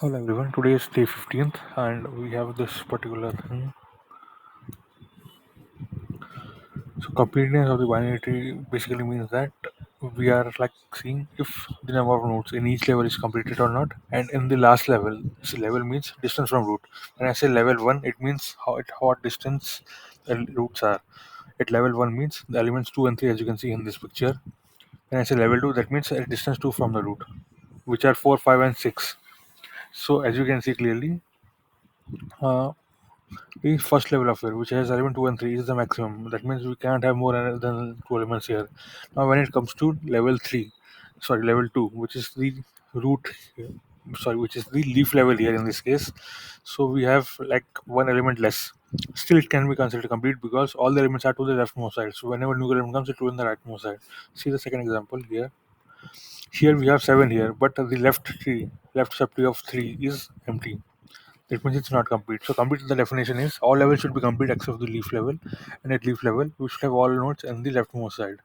Hello everyone, today is day 15th and we have this particular thing. So completeness of the binary tree basically means that we are like seeing if the number of nodes in each level is completed or not, and in the last level, so level means distance from root. When I say level 1, it means what distance the roots are. At level 1 means the elements 2 and 3 as you can see in this picture. When I say level 2, that means a distance 2 from the root, which are 4, 5 and 6. So as you can see clearly, uh, the first level of it, which has element 2 and 3, is the maximum. That means we can't have more than two elements here. Now, when it comes to level 3, sorry, level 2, which is the root, which is the leaf level here in this case. So we have like one element less. Still, it can be considered complete because all the elements are to the leftmost side. So whenever new element comes, it will in the rightmost side. See the second example here. Here we have 7 here, but the left subtree of 3 is empty. That means it's not complete. So complete the definition is all levels should be complete except the leaf level, and at leaf level we should have all nodes on the leftmost side.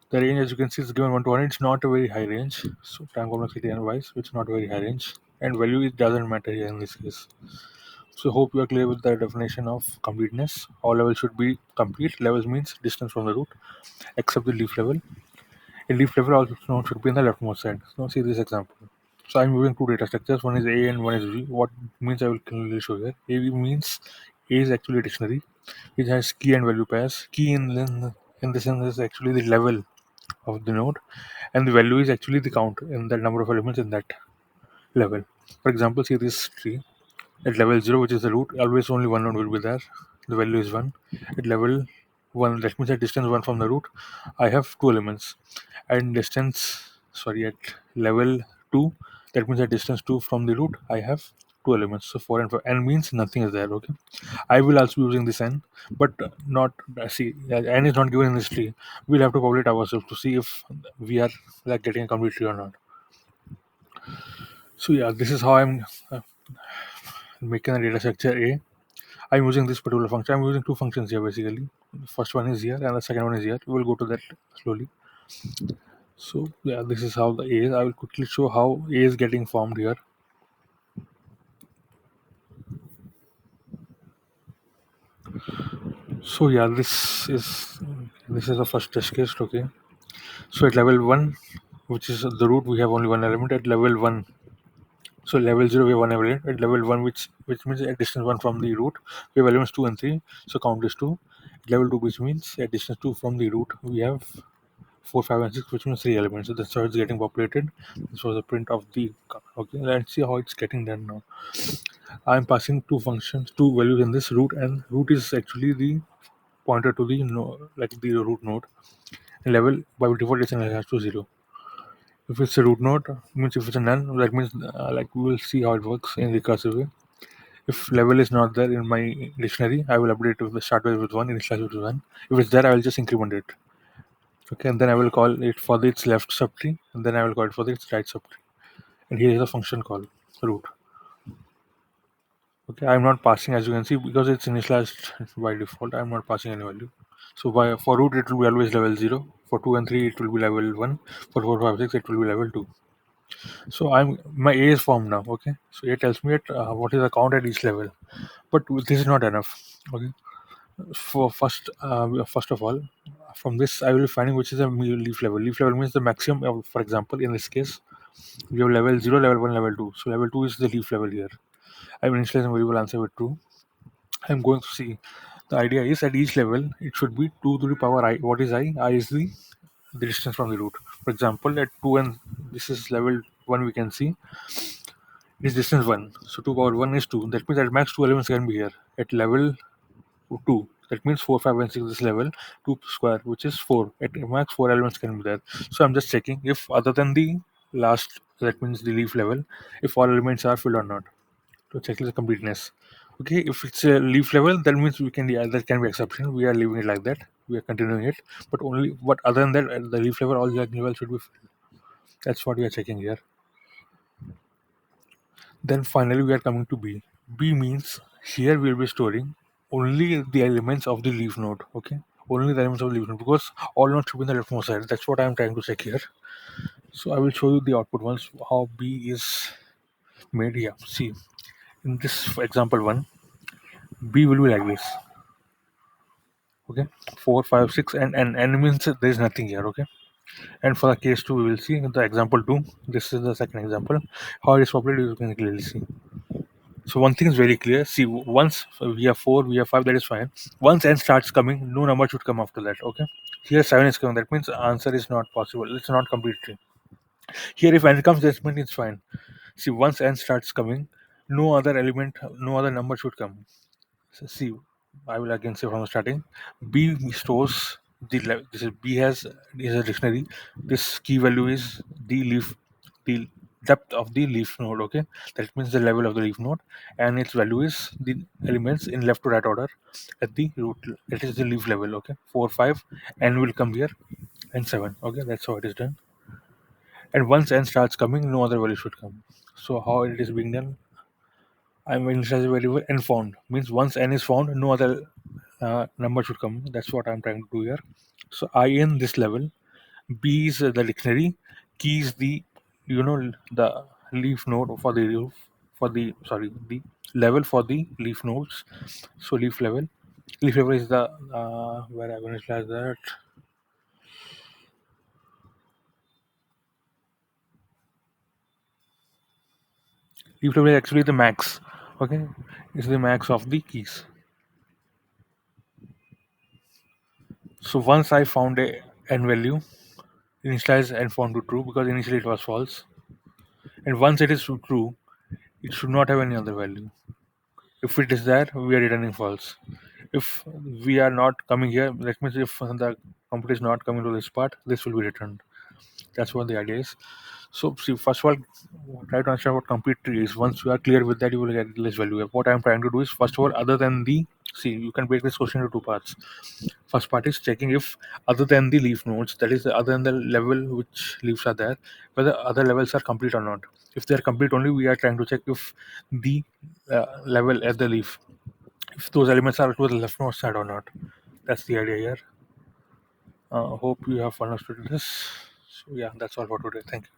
The range, as you can see, is given 1 to 100. It's not a very high range. So time complexity and wise, it's not very high range, and value it doesn't matter here in this case. So hope you are clear with the definition of completeness. All levels should be complete. Levels means distance from the root, except the leaf level. A leaf level also node should be in the leftmost side. Now see this example. So I'm moving two data structures. One is A and one is B. What means I will clearly show here. A means A is actually a dictionary which has key and value pairs. Key in this sense is actually the level of the node, and the value is actually the count in the number of elements in that level. For example, see this tree. At level 0, which is the root, always only one node will be there. The value is 1. At level 1, that means at distance 1 from the root, I have two elements. And at level 2, that means at distance 2 from the root, I have two elements. So 4 and 5. N means nothing is there, okay? I will also be using this n, but not, n is not given in this tree. We'll have to populate ourselves to see if we are like getting a complete tree or not. So yeah, this is how I'm making a data structure A. I'm using this particular function. I'm using two functions here basically. The first one is here and the second one is here. We'll go to that slowly. So yeah, this is how the A is. I will quickly show how A is getting formed here. So yeah, this is the first test case. Okay. So at level 1, which is the root, we have only one element. At level 1, so level 0 we have one element. At level 1, which means at distance 1 from the root, we have elements 2 and 3. So count is 2. At level 2, which means at distance 2 from the root, we have 4, 5, and 6, which means 3 elements. So that's how it's getting populated. This was a print of the. Okay, let's see how it's getting done now. I'm passing two functions, two values in this root, and root is actually the pointer to the like the root node. And level by default is analyzed to 0. If it's a root node, means if it's a null, that means like we will see how it works in recursive way. If level is not there in my dictionary, I will update with the start with 1, initialize with 1. If it's there, I will just increment it. Okay, and then I will call it for its left subtree, and then I will call it for its right subtree. And here is a function called root. Okay, I'm not passing, as you can see, because it's initialized by default. I'm not passing any value. So for root it will be always level 0. For 2 and 3 it will be level 1. For 4, 5, 6 it will be level 2. So my A is formed now. Okay, so it tells me what is the count at each level, but this is not enough. Okay, for first of all, from this I will be finding which is a leaf level. Leaf level means the maximum for example, in this case we have level 0, level 1, level 2. So level 2 is the leaf level here. I will initialize a variable answer with true. I'm going to see. The idea is at each level it should be 2 to the power I. What is I? I is the distance from the root. For example, at 2 and this is level 1, we can see is distance 1. So 2 power 1 is 2. That means at max 2 elements can be here. At level 2, that means 4, 5, and 6 is level 2 square, which is 4. At max 4 elements can be there. So I'm just checking if other than the last, that means the leaf level, if all elements are filled or not. To check the completeness. Okay, if it's a leaf level, that means we can, yeah, that can be exception. We are leaving it like that. We are continuing it. But other than that, at the leaf level, all the levels should be filled. That's what we are checking here. Then finally we are coming to B. B means here we'll be storing only the elements of the leaf node. Okay, only the elements of the leaf node, because all nodes should be in the leftmost side. That's what I'm trying to check here. So I will show you the output once how B is made here. See, in this for example one, B will be like this. Okay, 4, 5, 6, and n means there is nothing here. Okay, and for the case two, we will see in the example two. This is the second example. How it is populated, you can clearly see. So one thing is very clear. See, once we have 4, we have 5, that is fine. Once n starts coming, no number should come after that. Okay. Here 7 is coming. That means answer is not possible. It's not completely. Here if n comes, that means it's fine. See, once n starts coming, no other element, no other number should come. So see, I will again say from the starting. B stores this is B has is a dictionary. This key value is the depth of the leaf node. Okay, that means the level of the leaf node, and its value is the elements in left to right order at the root. It is the leaf level. Okay, 4, 5, n will come here, and 7. Okay, that's how it is done. And once n starts coming, no other value should come. So how it is being done? I'm initialize a variable n found means once n is found, no other number should come. That's what I'm trying to do here. So I in this level, B is the dictionary, key is the the leaf node for the leaf for the sorry the level for the leaf nodes. So leaf level is the where I will initialize that. Leaf level is actually the max. Okay, it's the max of the keys. So once I found a n value, initialize and found to true because initially it was false. And once it is true, it should not have any other value. If it is there, we are returning false. If we are not coming here, that means if the computer is not coming to this part, this will be returned. That's what the idea is. So, see, first of all, try to understand what complete tree is. Once you are clear with that, you will get less value. What I'm trying to do is, first of all, other than the see, you can break this question into two parts. First part is checking if other than the leaf nodes, that is, other than the level which leaves are there, whether other levels are complete or not. If they are complete, only we are trying to check if the level at the leaf, if those elements are to the left node side or not. That's the idea here. Hope you have understood this. So yeah, that's all for today. Thank you.